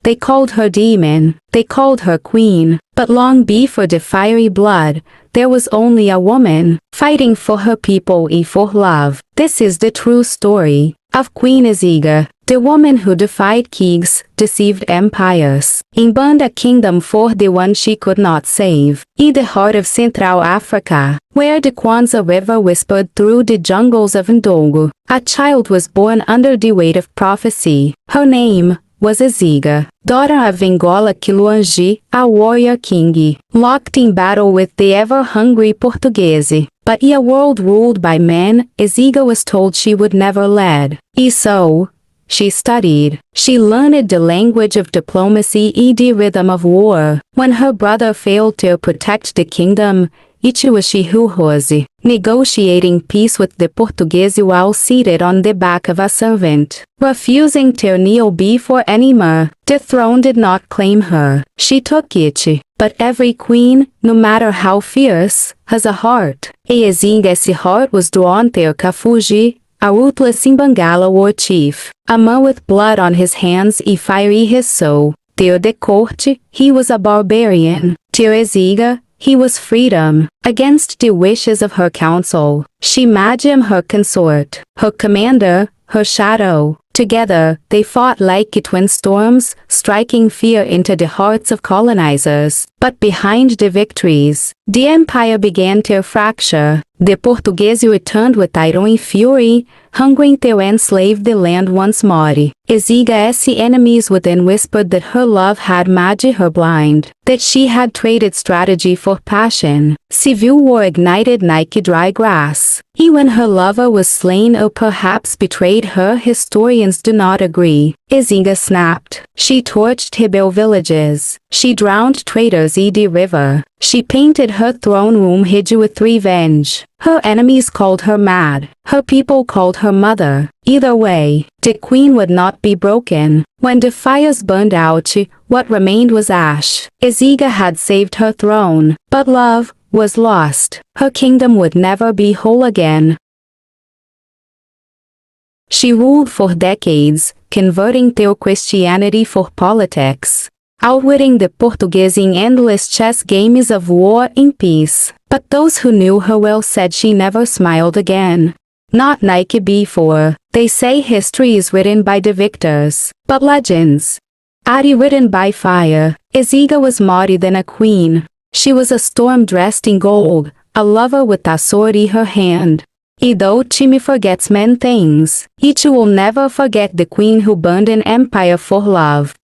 they called her demon, they called her queen, but long before the fiery blood, there was only a woman, fighting for her people and for love. This is the true story of Queen Nzinga, the woman who defied kings, deceived empires, and burned a kingdom for the one she could not save. In the heart of Central Africa, where the Kwanza River whispered through the jungles of Ndongo, a child was born under the weight of prophecy. Her name was Nzinga, daughter of Angola Kiluanji, a warrior king, locked in battle with the ever-hungry Portuguese. But in a world ruled by men, Nzinga was told she would never lead. And so, she studied. She learned the language of diplomacy and the rhythm of war. When her brother failed to protect the kingdom, it was she who was negotiating peace with the Portuguese while seated on the back of a servant, refusing to kneel before any more. The throne did not claim her. She took it. But every queen, no matter how fierce, has a heart. E Nzinga's heart was drawn to Kafuji, a ruthless Imbangala war chief, a man with blood on his hands and fire in his soul. To the court, he was a barbarian. To Nzinga, he was freedom. Against the wishes of her council, she made him her consort, her commander, her shadow. Together, they fought like twin storms, striking fear into the hearts of colonizers. But behind the victories, the empire began to fracture. The Portuguese returned with iron fury, hungering to enslave the land once more. Nzinga's enemies within whispered that her love had made her blind, that she had traded strategy for passion. Civil war ignited like dry grass. Even her lover was slain or perhaps betrayed her, historians do not agree. Nzinga snapped. She torched rebel villages. She drowned traitors in the river. She painted her throne room red with revenge. Her enemies called her mad. Her people called her mother. Either way, the queen would not be broken. When the fires burned out, what remained was ash. Nzinga had saved her throne, but love was lost. Her kingdom would never be whole again. She ruled for decades, converting to Christianity for politics, outwitting the Portuguese in endless chess games of war and peace. But those who knew her well said she never smiled again. Not like before. They say history is written by the victors, but legends are written by fire. Nzinga was more than a queen. She was a storm dressed in gold, a lover with a sword in her hand. And though time forgets men things, it will never forget the queen who burned an empire for love.